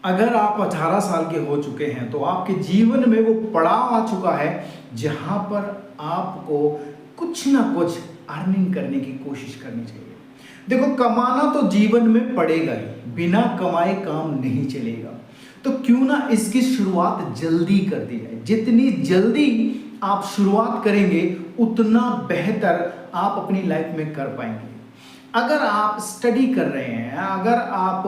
अगर आप 18 साल के हो चुके हैं तो आपके जीवन में वो पड़ाव आ चुका है जहां पर आपको कुछ ना कुछ अर्निंग करने की कोशिश करनी चाहिए। देखो, कमाना तो जीवन में पड़ेगा ही, बिना कमाए काम नहीं चलेगा। तो क्यों ना इसकी शुरुआत जल्दी कर दी जाए। जितनी जल्दी आप शुरुआत करेंगे उतना बेहतर आप अपनी लाइफ में कर पाएंगे। अगर आप स्टडी कर रहे हैं, अगर आप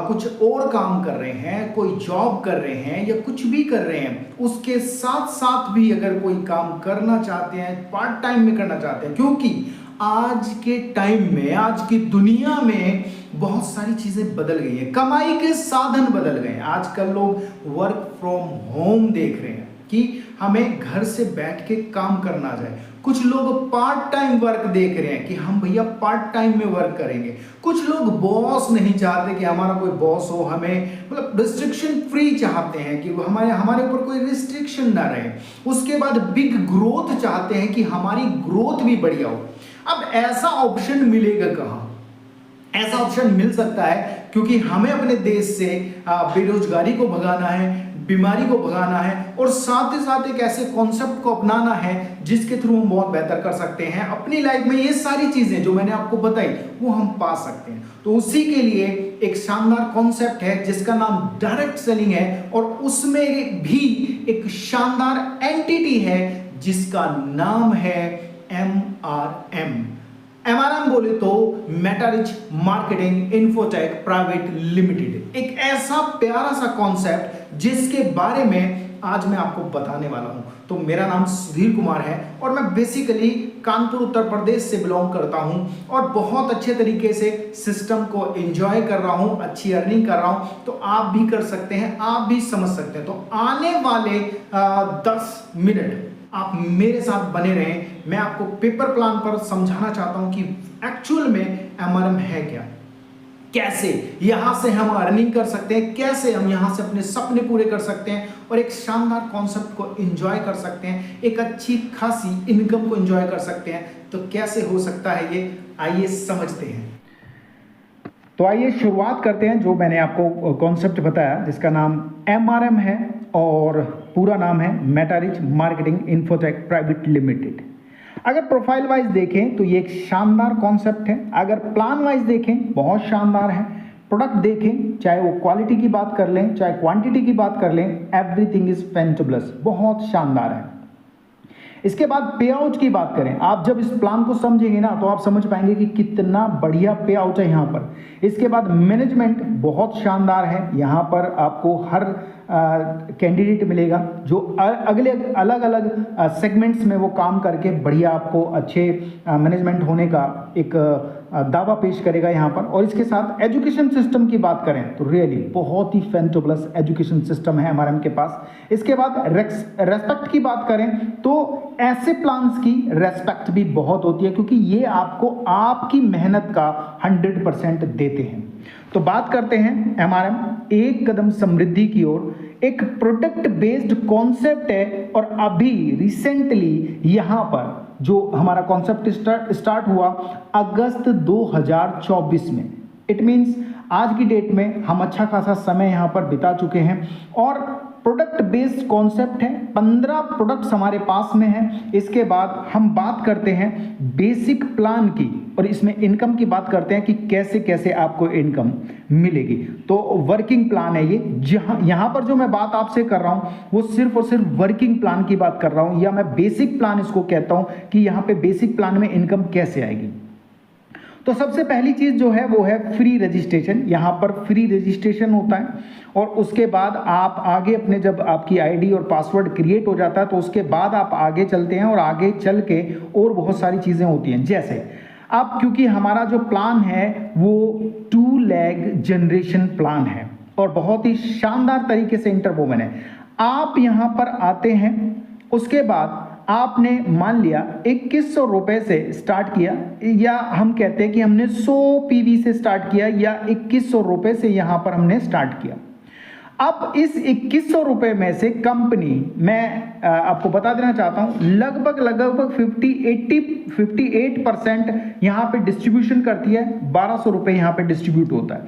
कुछ और काम कर रहे हैं, कोई जॉब कर रहे हैं या कुछ भी कर रहे हैं, उसके साथ साथ भी अगर कोई काम करना चाहते हैं, पार्ट टाइम में करना चाहते हैं, क्योंकि आज के टाइम में, आज की दुनिया में बहुत सारी चीजें बदल गई हैं, कमाई के साधन बदल गए हैं। आजकल लोग वर्क फ्रॉम होम देख रहे हैं कि हमें घर से बैठ के काम करना जाए। कुछ लोग पार्ट टाइम वर्क देख रहे हैं कि हम भैया पार्ट टाइम में वर्क करेंगे। कुछ लोग बॉस नहीं चाहते कि हमारा कोई बॉस हो, हमें मतलब रिस्ट्रिक्शन फ्री चाहते हैं कि हमारे ऊपर कोई रिस्ट्रिक्शन ना रहे। उसके बाद बिग ग्रोथ चाहते हैं कि हमारी ग्रोथ भी बढ़िया हो। अब ऐसा ऑप्शन मिलेगा कहाँ? ऐसा ऑप्शन मिल सकता है क्योंकि हमें अपने देश से बेरोजगारी को भगाना है, बीमारी को भगाना है और साथ ही साथ एक ऐसे कॉन्सेप्ट को अपनाना है जिसके थ्रू हम बहुत बेहतर कर सकते हैं अपनी लाइफ में। ये सारी चीजें जो मैंने आपको बताई वो हम पा सकते हैं। तो उसी के लिए एक शानदार कॉन्सेप्ट है जिसका नाम डायरेक्ट सेलिंग है और उसमें भी एक शानदार एंटिटी है जिसका नाम है MRM। MRM बोले तो Meta rich marketing infotech private limited. एक ऐसा प्यारा सा कॉन्सेप्ट जिसके बारे में आज मैं आपको बताने वाला हूं। तो मेरा नाम सुधीर कुमार है और मैं बेसिकली कानपुर उत्तर प्रदेश से बिलोंग करता हूं और बहुत अच्छे तरीके से सिस्टम को एंजॉय कर रहा हूं, अच्छी अर्निंग कर रहा हूं। तो आप भी कर सकते हैं, आप भी समझ सकते हैं। तो आने वाले 10 मिनट आप मेरे साथ बने रहें। मैं आपको पेपर प्लान पर समझाना चाहता हूं कि एक्चुअल में MRM है क्या, कैसे यहां से हम अर्निंग कर सकते हैं, कैसे हम यहां से अपने सपने पूरे कर सकते हैं और एक शानदार कॉन्सेप्ट को एंजॉय कर सकते हैं, एक अच्छी खासी इनकम को एंजॉय कर सकते हैं। तो कैसे हो सकता है ये, आइए समझते हैं। तो आइए शुरुआत करते हैं। जो मैंने आपको कॉन्सेप्ट बताया जिसका नाम MRM है और पूरा नाम है Meta rich marketing infotech private limited. अगर प्रोफाइल वाइज देखें तो ये एक शानदार कॉन्सेप्ट है। अगर प्लान वाइज देखें बहुत शानदार है। प्रोडक्ट देखें, चाहे वो क्वालिटी की बात कर लें चाहे क्वांटिटी की बात कर लें, एवरीथिंग इज फैंटबुलस, बहुत शानदार है। इसके बाद पे आउट की बात करें, आप जब इस प्लान को समझेंगे ना तो आप समझ पाएंगे कि कितना बढ़िया पे आउट है यहाँ पर। इसके बाद मैनेजमेंट बहुत शानदार है। यहाँ पर आपको हर कैंडिडेट मिलेगा जो अगले अलग अलग सेगमेंट्स में वो काम करके बढ़िया आपको अच्छे मैनेजमेंट होने का एक दावा पेश करेगा यहाँ पर। और इसके साथ एजुकेशन सिस्टम की बात करें तो रियली बहुत ही फैंटबुलस एजुकेशन सिस्टम है MRM के पास। इसके बाद रेस्पेक्ट की बात करें तो ऐसे प्लान्स की रेस्पेक्ट भी बहुत होती है क्योंकि ये आपको आपकी मेहनत का 100% देते हैं। तो बात करते हैं MRM, एक कदम समृद्धि की ओर। एक प्रोडक्ट बेस्ड कॉन्सेप्ट है और अभी रिसेंटली यहां पर जो हमारा कॉन्सेप्ट स्टार्ट हुआ अगस्त 2024 में। इट मींस आज की डेट में हम अच्छा खासा समय यहां पर बिता चुके हैं और प्रोडक्ट बेस्ड कॉन्सेप्ट है। 15 प्रोडक्ट्स हमारे पास में हैं। इसके बाद हम बात करते हैं बेसिक प्लान की और इसमें इनकम की बात करते हैं कि कैसे कैसे आपको इनकम मिलेगी। तो वर्किंग प्लान है ये। जहां यहां पर जो मैं बात आपसे कर रहा हूं वो सिर्फ और सिर्फ वर्किंग प्लान की बात कर रहा हूं, या मैं बेसिक प्लान इसको कहता हूं कि यहां पे बेसिक प्लान में इनकम कैसे आएगी। तो सबसे पहली चीज जो है वो है फ्री रजिस्ट्रेशन। यहाँ पर फ्री रजिस्ट्रेशन होता है और उसके बाद आप आगे अपने, जब आपकी आईडी और पासवर्ड क्रिएट हो जाता है तो उसके बाद आप आगे चलते हैं और आगे चल के और बहुत सारी चीजें होती हैं। जैसे आप, क्योंकि हमारा जो प्लान है वो 2 लेग जनरेशन प्लान है और बहुत ही शानदार तरीके से इंटरवोवन है। आप यहाँ पर आते हैं, उसके बाद आपने मान लिया 2100 रुपए से स्टार्ट किया, या हम कहते हैं कि हमने 100 PV से स्टार्ट किया या 2100 रुपए से यहां पर हमने स्टार्ट किया। अब इस 2100 रुपए में से कंपनी, मैं आपको बता देना चाहता हूं, लगभग 58% यहां पे डिस्ट्रीब्यूशन करती है। 1200 रुपए यहां पे डिस्ट्रीब्यूट होता है।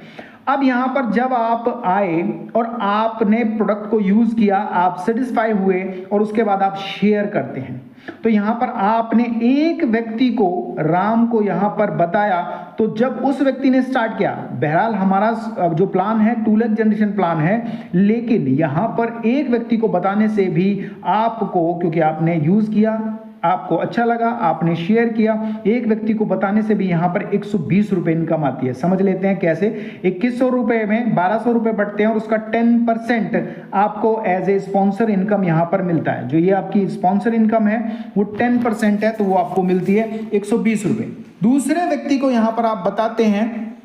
अब यहाँ पर जब आप आए और आपने प्रोडक्ट को यूज किया, आप सेटिस्फाई हुए और उसके बाद आप शेयर करते हैं, तो यहाँ पर आपने एक व्यक्ति को, राम को यहाँ पर बताया, तो जब उस व्यक्ति ने स्टार्ट किया, बहरहाल हमारा जो प्लान है 2 लाख जनरेशन प्लान है, लेकिन यहाँ पर एक व्यक्ति को बताने से भी आपको, क्योंकि आपने यूज किया, आपको अच्छा लगा, आपने शेयर किया, एक व्यक्ति को बताने से भी यहाँ पर 120 रुपए इनकम आती है। समझ लेते हैं कैसे। 2100 रुपए में 1200 रुपए बढ़ते हैं और उसका 10% आपको एज ए स्पॉन्सर इनकम यहाँ पर मिलता है। जो ये आपकी स्पॉन्सर इनकम है वो 10% है, तो वो आपको मिलती है 120 रुपए। दूसरे व्यक्ति को यहाँ पर आप बताते हैं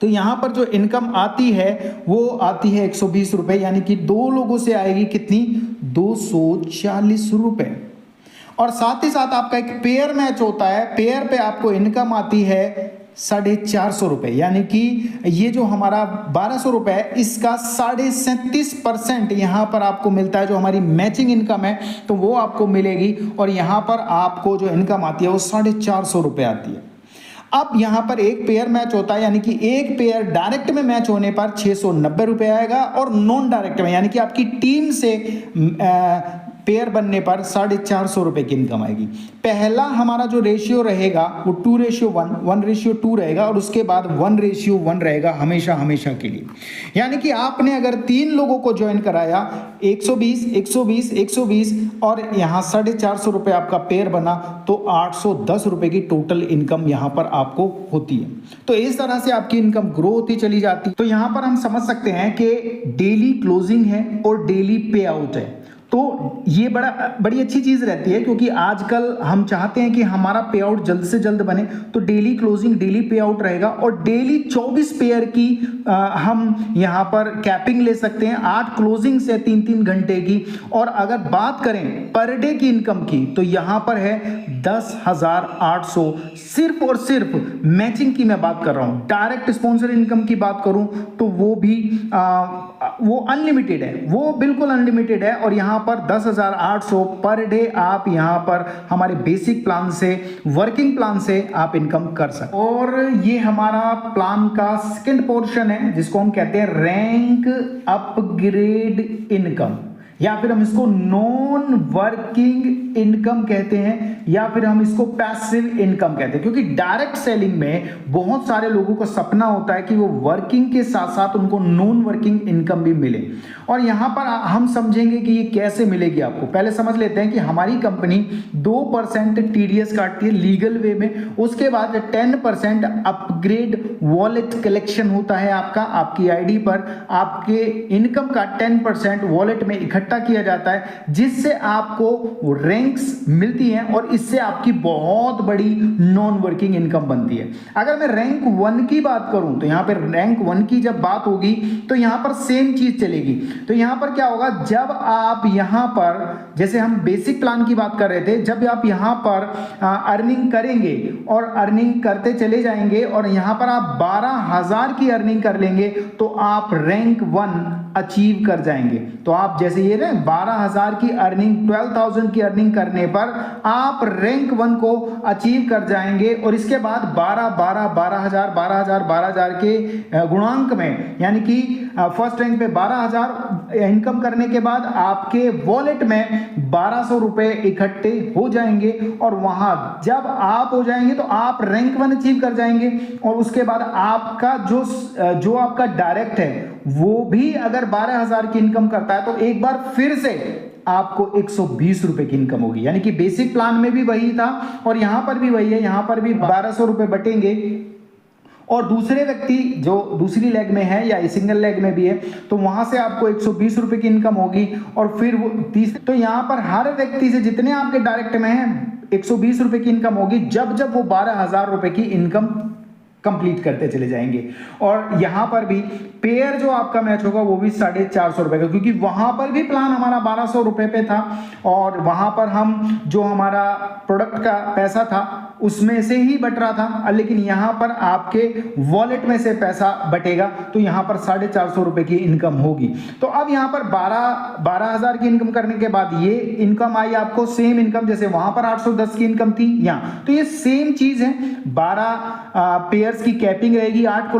तो यहाँ पर जो इनकम आती है वो आती है 120 रुपए, यानी कि 2 लोगों से आएगी कितनी, 240 रुपए। और साथ ही साथ आपका एक पेयर मैच होता है, पेयर पे आपको इनकम आती है 450 रुपए, यानी कि ये जो हमारा 1200 रुपए है इसका 37.5% यहाँ पर आपको मिलता है। जो हमारी मैचिंग इनकम है तो वो आपको मिलेगी और यहाँ पर आपको जो इनकम आती है वो 450 रुपए आती है। अब यहाँ पर एक पेयर मैच होता है, यानी कि एक पेयर डायरेक्ट में मैच होने पर 690 रुपए आएगा और नॉन डायरेक्ट में, यानी कि आपकी टीम से पेयर बनने पर 450 रुपए की इनकम आएगी। पहला हमारा जो रेशियो रहेगा वो 2:1, 1:2 रहेगा और उसके बाद 1:1 रहेगा हमेशा हमेशा के लिए। यानी कि आपने अगर 3 लोगों को ज्वाइन कराया, 120, 120, 120 और यहाँ 450 रुपए आपका पेयर बना, तो 810 रुपए की टोटल इनकम यहाँ पर आपको होती है। तो इस तरह से आपकी इनकम ग्रो होती चली जाती है। तो यहाँ पर हम समझ सकते हैं कि डेली क्लोजिंग है और डेली पे आउट है, तो ये बड़ी अच्छी चीज रहती है, क्योंकि आजकल हम चाहते हैं कि हमारा पे आउट जल्द से जल्द बने। तो डेली क्लोजिंग, डेली पे आउट रहेगा और डेली 24 पेयर की हम यहाँ पर कैपिंग ले सकते हैं, 8 क्लोजिंग से 3-3 घंटे की। और अगर बात करें पर डे की इनकम की, तो यहाँ पर है 10,800, सिर्फ और सिर्फ मैचिंग की मैं बात कर रहा हूँ। डायरेक्ट स्पॉन्सर इनकम की बात करूं तो वो भी वो अनलिमिटेड है, वो बिल्कुल अनलिमिटेड है। और यहाँ पर 10,800 पर डे आप यहाँ पर हमारे बेसिक प्लान से, वर्किंग प्लान से आप इनकम कर सकते। और ये हमारा प्लान का सेकंड पोर्शन है जिसको हम कहते हैं रैंक अपग्रेड इनकम, या फिर हम इसको नॉन वर्किंग इनकम कहते हैं, या फिर हम इसको पैसिव इनकम कहते हैं। क्योंकि डायरेक्ट सेलिंग में बहुत सारे लोगों का सपना होता है कि वो वर्किंग के साथ साथ उनको नॉन वर्किंग इनकम भी मिले। और यहां पर हम समझेंगे कि ये कैसे मिलेगी आपको। पहले समझ लेते हैं कि हमारी कंपनी 2% टीडीएस काटती है लीगल वे में, उसके बाद 10% अपग्रेड वॉलेट कलेक्शन होता है आपका, आपकी आईडी पर आपके इनकम का 10% वॉलेट में इकट्ठा किया जाता है, जिससे आपको रैंक्स मिलती हैं और इससे आपकी बहुत बड़ी नॉन वर्किंग इनकम बनती है। अगर मैं रैंक 1 की बात करूं तो यहां पर रैंक 1 की जब बात होगी तो यहां पर सेम चीज चलेगी। तो यहां पर क्या होगा, जब आप यहां पर, जैसे हम बेसिक प्लान की बात कर रहे थे, जब आप यहां पर अर्निंग करेंगे और अर्निंग करते चले जाएंगे और यहां पर आप 12,000 की अर्निंग कर लेंगे तो आप रैंक 1 अचीव कर जाएंगे। तो आप जैसे ये ना 12,000 की अर्निंग, 12,000 की अर्निंग करने पर आप रैंक 1 को अचीव कर जाएंगे। और इसके बाद 12,000 के गुणांक में, यानी कि फर्स्ट रैंक पे 12,000 इनकम करने के बाद आपके वॉलेट में 1,200 रुपए इकट्ठे हो जाएंगे। और वहां जब आप हो जाएंगे तो आप रैंक 1 अचीव कर जाएंगे। और उसके बाद आपका जो आपका डायरेक्ट है वो भी अगर 12,000 की इनकम करता है तो एक बार फिर से आपको 120 रुपए की इनकम होगी। यानी कि बेसिक प्लान में भी वही था और यहां पर भी वही है, यहां पर भी 1,200 रुपए बटेंगे। और दूसरे व्यक्ति जो दूसरी लेग में है या सिंगल लेग में भी है तो वहां से आपको 120 रुपए की इनकम होगी। और फिर वो तो यहां पर हर व्यक्ति से जितने आपके डायरेक्ट में हैं 120 रुपए की इनकम होगी, जब जब वो 12,000 रुपए की इनकम कंप्लीट करते चले जाएंगे। और यहां पर भी पेयर जो आपका मैच होगा वो भी 450 रुपए का, क्योंकि वहां पर भी प्लान हमारा 1,200 रुपए पे था और वहां पर हम जो हमारा प्रोडक्ट का पैसा था उसमें से ही बट रहा था, लेकिन यहां पर आपके वॉलेट में से पैसा बटेगा तो यहां पर 450 रुपए की इनकम होगी। तो अब यहां पर 12,000 की इनकम करने के बाद ये इनकम आई आपको, सेम इनकम जैसे वहां पर 810 की इनकम थी यहाँ, तो ये सेम चीज है। 12 पेयर शेयर्स की कैपिंग रहेगी 8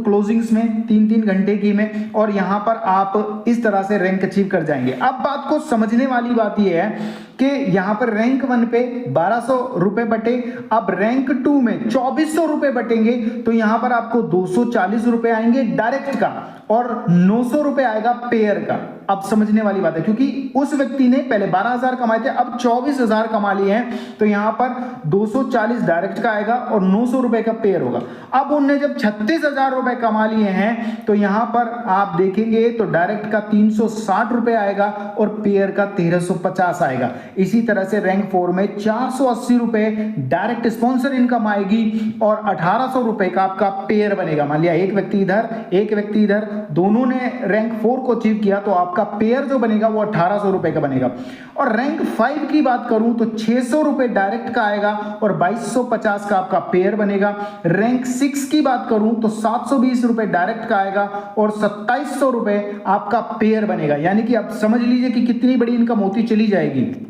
क्लोजिंग्स में 3-3 घंटे की में, और यहां पर आप इस तरह से रैंक अचीव कर जाएंगे। अब बात को समझने वाली बात यह है कि यहां पर रैंक 1 पे 1200 रुपए बटे, अब रैंक 2 में 2400 रुपए बटेंगे, तो यहां पर आपको 240 रुपए आएंगे डायरेक्ट का और 900 रुपए आएगा पेयर का। अब समझने वाली बात है, क्योंकि उस व्यक्ति ने पहले 12,000 कमाए थे, अब 24,000 कमा लिए हैं, तो यहां पर 240 डायरेक्ट का आएगा और 900 रुपए का पेयर होगा। अब उनने जब 36,000 रुपए कमा लिए हैं, तो यहां पर आप देखेंगे तो डायरेक्ट का 360 रुपए आएगा और पेयर का 1350 आएगा। इसी तरह से रैंक 4 में 480 रुपए डायरेक्ट स्पॉन्सर इनकम आएगी और 1800 रुपए का आपका पेयर बनेगा। मान लिया एक व्यक्ति इधर एक व्यक्ति इधर, दोनों ने रैंक 4 को अचीव किया, तो आपका पेयर जो बनेगा वो 1800 रुपए का बनेगा। और रैंक 5 की बात करूं तो 600 रुपए डायरेक्ट का आएगा और 2250 का आपका पेयर बनेगा। रैंक 6 की बात करूं तो 720 रुपए डायरेक्ट का आएगा और 2700 रुपए आपका पेयर बनेगा। यानी कि आप समझ लीजिए कि कितनी बड़ी इनकम होती चली जाएगी।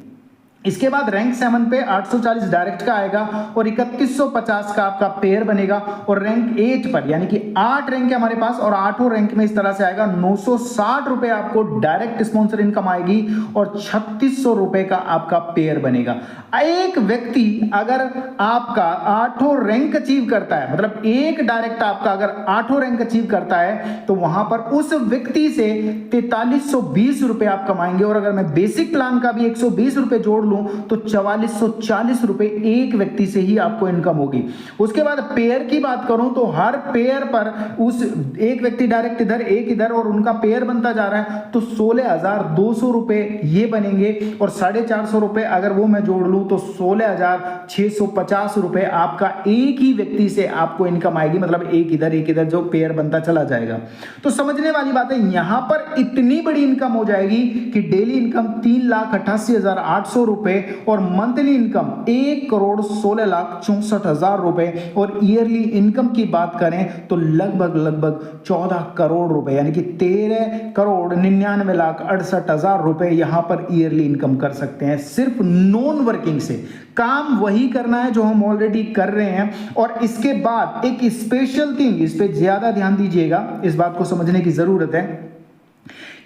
इसके बाद रैंक 7 पे 840 डायरेक्ट का आएगा और 3150 का आपका पेयर बनेगा। और रैंक 8 पर, यानी कि 8 रैंक है हमारे पास और 8वां रैंक में इस तरह से आएगा, 960 रुपए आपको डायरेक्ट स्पॉन्सर इनकम आएगी और 3600 रुपए का आपका पेयर बनेगा। एक व्यक्ति अगर आपका 8वां रैंक अचीव करता है, मतलब एक डायरेक्ट आपका अगर 8वां रैंक अचीव करता है, तो वहां पर उस व्यक्ति से 4320 रुपए आप कमाएंगे। और अगर मैं बेसिक प्लान का भी 120 रुपए जोड़ तो 4440 रुपए एक व्यक्ति से ही आपको इनकम होगी। उसके बाद पेयर की बात करूं तो हर पेयर पर उस एक व्यक्ति डायरेक्ट इधर एक इधर और उनका पेयर बनता जा रहा है, तो 16,200 रुपए ये बनेंगे और 450 रुपए अगर वो मैं जोड़ लूं तो 16,650 रुपए आपका एक ही व्यक्ति से आपको इनकम आएगी। मतलब एक इधर जो पेयर बनता चला जाएगा। तो समझने वाली बात है, यहां पर इतनी बड़ी इनकम हो जाएगी कि डेली इनकम 3,88,800 रुपए और मंथली इनकम 1,16,64,000 रुपए और ईयरली इनकम की बात करें तो लगभग 14 करोड़ रुपए, यानी कि 13,99,68,000 रुपए यहां पर ईयरली इनकम कर सकते हैं सिर्फ नॉन वर्किंग से। काम वही करना है जो हम ऑलरेडी कर रहे हैं। और इसके बाद एक स्पेशल थिंग, इस पे ज्यादा ध्यान दीजिएगा, इस बात को समझने की जरूरत है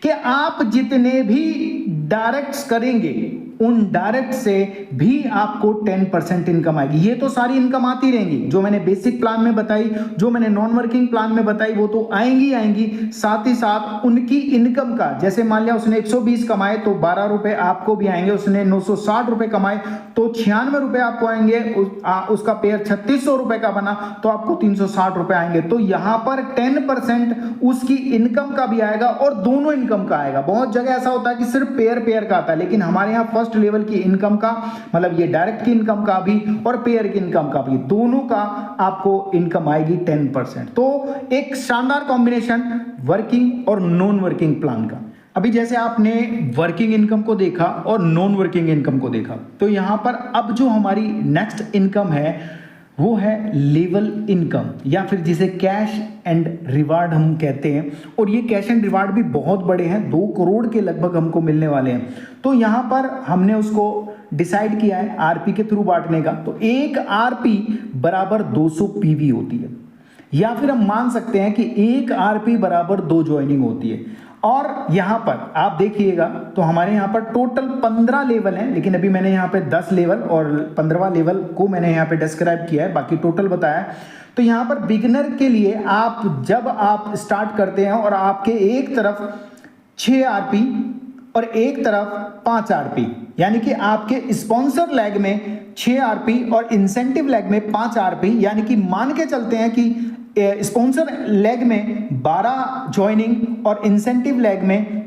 कि आप जितने भी डायरेक्ट्स करेंगे उन डायरेक्ट से भी आपको 10% इनकम आएगी। ये तो सारी इनकम आती रहेंगी जो मैंने बेसिक प्लान में बताई, जो मैंने नॉन वर्किंग प्लान में बताई, वो तो आएंगी। साथ ही साथ उनकी इनकम का, जैसे मान लिया उसने 120 कमाए तो 12 रुपए आपको भी आएंगे, उसने 960 रुपए कमाए तो 96 रुपए आपको आएंगे, उसका पेयर 3600 रुपए का बना तो आपको 360 रुपए आएंगे। तो यहां पर 10% उसकी इनकम का भी आएगा और दोनों इनकम का आएगा। बहुत जगह ऐसा होता है कि सिर्फ पेयर का आता है, लेकिन हमारे यहाँ फर्स्ट लेवल की इनकम का, मतलब ये डायरेक्ट की इनकम का भी और पेयर की इनकम का भी, दोनों का आपको इनकम आएगी 10%। तो एक शानदार कॉम्बिनेशन वर्किंग और नॉन वर्किंग प्लान का। अभी जैसे आपने वर्किंग इनकम को देखा और नॉन वर्किंग इनकम को देखा, तो यहां पर अब जो हमारी नेक्स्ट इनकम है वो है लेवल इनकम, या फिर जिसे कैश एंड रिवार्ड हम कहते हैं। और ये कैश एंड रिवार्ड भी बहुत बड़े हैं, 2 करोड़ के लगभग हमको मिलने वाले हैं। तो यहाँ पर हमने उसको डिसाइड किया है आरपी के थ्रू बांटने का। तो एक आरपी बराबर 200 पीवी होती है, या फिर हम मान सकते हैं कि एक आरपी बराबर 2 ज्वाइनिंग होती है। और यहां पर आप देखिएगा तो हमारे यहां पर टोटल 15 लेवल हैं, लेकिन अभी मैंने यहां पे 10 लेवल और 15वां लेवल को मैंने यहां पे डिस्क्राइब किया है, बाकी टोटल बताया है। तो यहां पर बिगिनर के लिए जब आप स्टार्ट करते हैं और आपके एक तरफ 6 आरपी और एक तरफ 5 आरपी, यानी कि आपके स्पॉन्सर लेग में 6 आरपी और इंसेंटिव लेग में 5 आरपी, यानी कि मान के चलते हैं कि स्पॉन्सर लेग में 12 ज्वाइनिंग और इंसेंटिव लेग में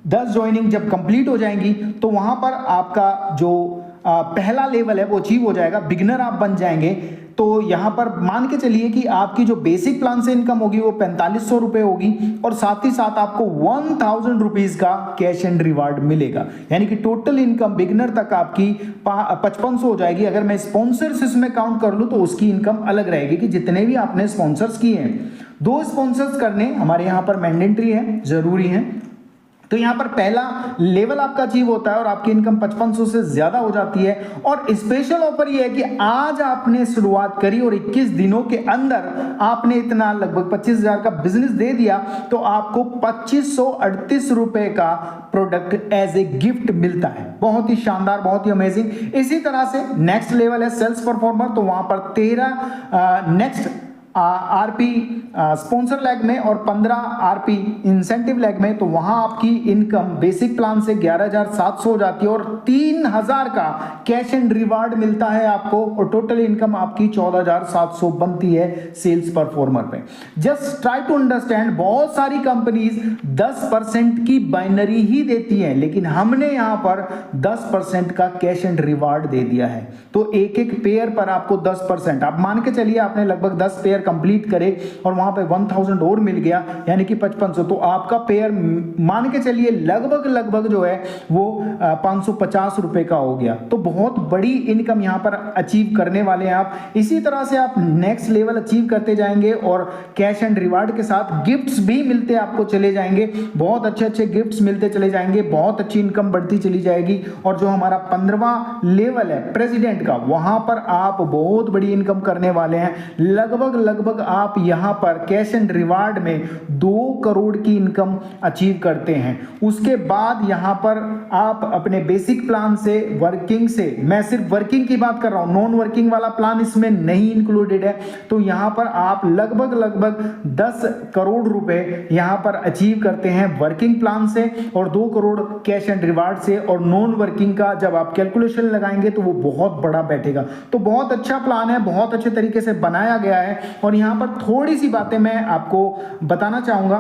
10 ज्वाइनिंग जब कंप्लीट हो जाएंगी तो वहां पर आपका जो पहला लेवल है वो अचीव हो जाएगा, बिगिनर आप बन जाएंगे। तो यहां पर मान के चलिए कि आपकी जो बेसिक प्लान से इनकम होगी वो 4500 रुपए होगी और साथ ही साथ आपको 1000 रुपीज का कैश एंड रिवार्ड मिलेगा, यानी कि टोटल इनकम बिगिनर तक आपकी 5500 हो जाएगी। अगर मैं स्पॉन्सर्स इसमें काउंट कर लूं तो उसकी इनकम अलग रहेगी कि जितने भी आपने स्पॉन्सर्स किए हैं। 2 स्पॉन्सर्स करने हमारे यहां पर मैंडेटरी है, जरूरी है। तो यहां पर पहला लेवल आपका अचीव होता है और आपकी इनकम 5500 से ज्यादा हो जाती है। और स्पेशल ऑफर ये है कि आज आपने शुरुआत करी और 21 दिनों के अंदर आपने इतना लगभग 25,000 का बिजनेस दे दिया, तो आपको 2538 रुपए का प्रोडक्ट एज ए गिफ्ट मिलता है। बहुत ही शानदार, बहुत ही अमेजिंग। इसी तरह से नेक्स्ट लेवल है सेल्स परफॉर्मर, तो वहां पर 13 नेक्स्ट आरपी स्पॉन्सर लेग में और 15 आरपी इंसेंटिव लेग में, तो वहां आपकी इनकम बेसिक प्लान से 11,700 हो जाती है और 3,000 का कैश एंड रिवार्ड मिलता है आपको, और टोटल इनकम आपकी 14,700 बनती है सेल्स परफॉर्मर पे। जस्ट ट्राई टू अंडरस्टैंड, बहुत सारी कंपनीज 10% की बाइनरी ही देती है, लेकिन हमने यहां पर 10% का कैश एंड रिवार्ड दे दिया है। तो एक एक पेयर पर आपको 10%, आप मान के चलिए आपने लगभग 10 पेयर कंप्लीट करे और वहां पे 1000 और मिल गया, यानी कि 5500, तो आपका पेयर मान के चलिए लगभग जो है वो 550 रुपए का हो गया। तो बहुत बड़ी इनकम यहां पर अचीव करने वाले हैं आप। इसी तरह से आप नेक्स्ट लेवल अचीव करते जाएंगे और कैश एंड रिवार्ड के साथ गिफ्ट्स भी मिलते आपको चले जाएंगे, बहुत अच्छे गिफ्ट्स मिलते चले जाएंगे, बहुत अच्छी इनकम बढ़ती चली जाएगी। और जो हमारा 15वां लेवल है प्रेसिडेंट का, वहां पर आप बहुत बड़ी इनकम करने वाले हैं। लगभग आप यहां पर कैश एंड रिवार्ड में 2 करोड़ की इनकम अचीव करते हैं। उसके बाद यहां पर आप अपने बेसिक प्लान से, वर्किंग से, मैं सिर्फ वर्किंग की बात कर रहा हूं, नॉन वर्किंग वाला प्लान इसमें नहीं इंक्लूडेड है, तो यहां पर आप लगभग 10 करोड़ रुपए यहां पर अचीव करते हैं वर्किंग प्लान से और 2 करोड़ कैश एंड रिवार्ड से। और नॉन वर्किंग का जब आप कैलकुलेशन लगाएंगे तो वो बहुत बड़ा बैठेगा। तो बहुत अच्छा प्लान है, बहुत अच्छे तरीके से बनाया गया है। और यहां पर थोड़ी सी बातें मैं आपको बताना चाहूंगा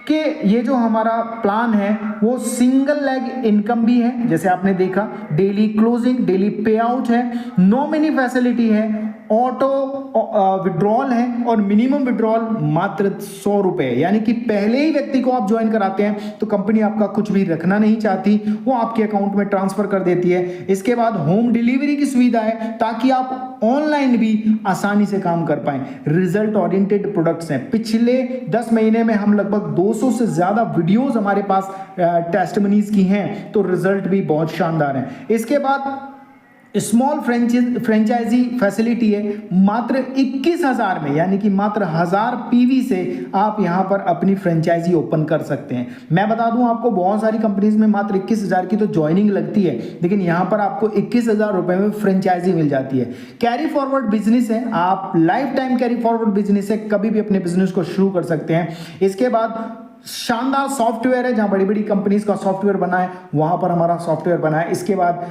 कि ये जो हमारा प्लान है वो सिंगल लेग इनकम भी है, जैसे आपने देखा, डेली क्लोजिंग, डेली पे आउट है, नॉमिनी फैसिलिटी है, ऑटो विड्रॉल है और मिनिमम विड्रॉल मात्र 100 रुपए, यानी कि पहले ही व्यक्ति को आप ज्वाइन कराते हैं तो कंपनी आपका कुछ भी रखना नहीं चाहती, वो आपके अकाउंट में ट्रांसफर कर देती है। इसके बाद होम डिलीवरी की सुविधा है ताकि आप ऑनलाइन भी आसानी से काम कर पाएं। रिजल्ट ओरिएंटेड प्रोडक्ट्स हैं, पिछले 10 महीने में हम लगभग 200 से ज्यादा वीडियोस हमारे पास टेस्टिमनीज की हैं, तो रिजल्ट भी बहुत शानदार है। इसके बाद स्मॉल फ्रेंचाइजी फैसिलिटी है, मात्र 21,000 में, यानी कि मात्र 1000 पीवी से आप यहां पर अपनी फ्रेंचाइजी ओपन कर सकते हैं। मैं बता दूं आपको, बहुत सारी कंपनीज में मात्र 21,000 की तो ज्वाइनिंग लगती है, लेकिन यहां पर आपको 21,000 रुपए में फ्रेंचाइजी मिल जाती है। कैरी फॉरवर्ड बिजनेस है, आप life time carry forward business है, कभी भी अपने बिजनेस को शुरू कर सकते हैं। इसके बाद शानदार सॉफ्टवेयर है, जहां बड़ी बड़ी कंपनीज का सॉफ्टवेयर बना है वहां पर हमारा सॉफ्टवेयर बना है। इसके बाद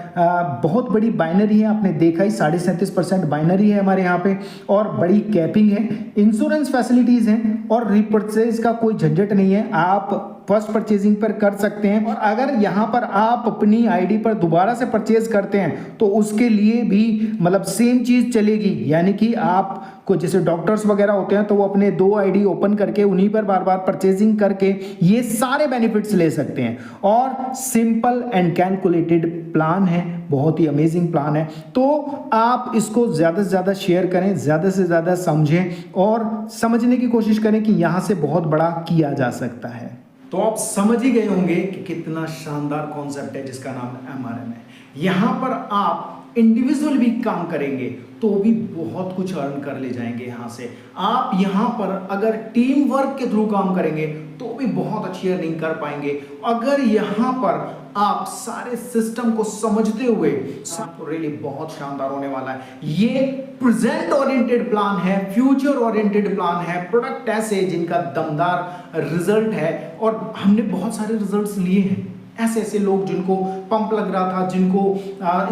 बहुत बड़ी बाइनरी है, आपने देखा ही 37.5% बाइनरी है हमारे यहाँ पे, और बड़ी कैपिंग है, इंश्योरेंस फैसिलिटीज हैं और रिपर्चेज का कोई झंझट नहीं है, आप फर्स्ट परचेजिंग पर कर सकते हैं। और अगर यहां पर आप अपनी आईडी पर दोबारा से परचेज करते हैं तो उसके लिए भी मतलब सेम चीज चलेगी, यानी कि आपको जैसे डॉक्टर्स वगैरह होते हैं तो वो अपने 2 आईडी ओपन करके उन्हीं पर बार बार परचेजिंग करके ये सारे बेनिफिट्स ले सकते हैं। और सिंपल एंड कैलकुलेटेड प्लान है, बहुत ही अमेजिंग प्लान है। तो आप इसको ज्यादा से ज्यादा शेयर करें, ज्यादा से ज्यादा समझें और समझने की कोशिश करें कि यहां से बहुत बड़ा किया जा सकता है। तो आप समझ ही गए होंगे कि कितना शानदार कॉन्सेप्ट है जिसका नाम MRM है। यहां पर आप इंडिविजुअल भी काम करेंगे तो भी बहुत कुछ अर्न कर ले जाएंगे यहां से। आप यहां पर अगर टीम वर्क के थ्रू काम करेंगे तो भी बहुत अच्छी अर्निंग कर पाएंगे। अगर यहां पर आप सारे सिस्टम को समझते हुए, तो रियली बहुत शानदार होने वाला है। ये प्रेजेंट ओरिएंटेड प्लान है, फ्यूचर ओरिएंटेड प्लान है, प्रोडक्ट ऐसे जिनका दमदार रिजल्ट है और हमने बहुत सारे रिजल्ट्स लिए हैं। ऐसे ऐसे लोग जिनको पंप लग रहा था, जिनको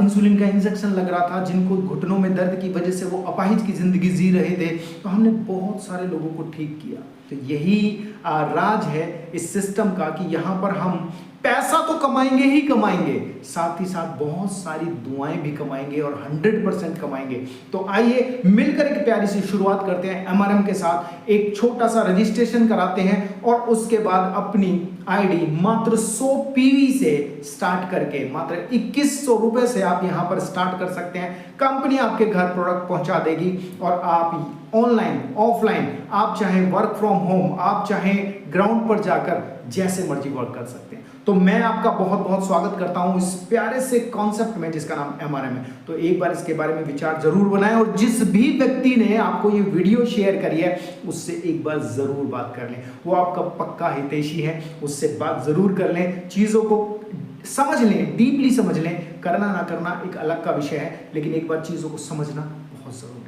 इंसुलिन का इंजेक्शन लग रहा था, जिनको घुटनों में दर्द की वजह से वो अपाहिज की जिंदगी जी रहे थे, तो हमने बहुत सारे लोगों को ठीक किया। तो यही राज है इस सिस्टम का कि यहाँ पर हम पैसा तो कमाएंगे ही कमाएंगे, साथ ही साथ बहुत सारी दुआएं भी कमाएंगे और 100% कमाएंगे। तो आइए मिलकर एक प्यारी सी शुरुआत करते हैं MRM के साथ। एक छोटा सा रजिस्ट्रेशन कराते हैं और उसके बाद अपनी आईडी मात्र 100 पीवी से स्टार्ट करके मात्र 2100 रुपए से आप यहां पर स्टार्ट कर सकते हैं। कंपनी आपके घर प्रोडक्ट पहुंचा देगी और आप ऑनलाइन, ऑफलाइन, आप चाहे वर्क फ्रॉम होम, आप चाहे ग्राउंड पर जाकर जैसे मर्जी वर्क कर सकते हैं। तो मैं आपका बहुत बहुत स्वागत करता हूं इस प्यारे से कॉन्सेप्ट में जिसका नाम MRM है। तो एक बार इसके बारे में विचार जरूर बनाएं और जिस भी व्यक्ति ने आपको ये वीडियो शेयर करी है उससे एक बार जरूर बात कर लें। वो आपका पक्का हितैषी है, उससे बात जरूर कर लें, चीजों को समझ लें, डीपली समझ लें। करना ना करना एक अलग का विषय है, लेकिन एक बार चीजों को समझना बहुत जरूरी है।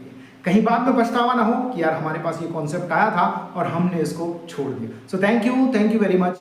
कहीं बाद में पछतावा ना हो कि यार हमारे पास ये कॉन्सेप्ट आया था और हमने इसको छोड़ दिया। So thank you very much.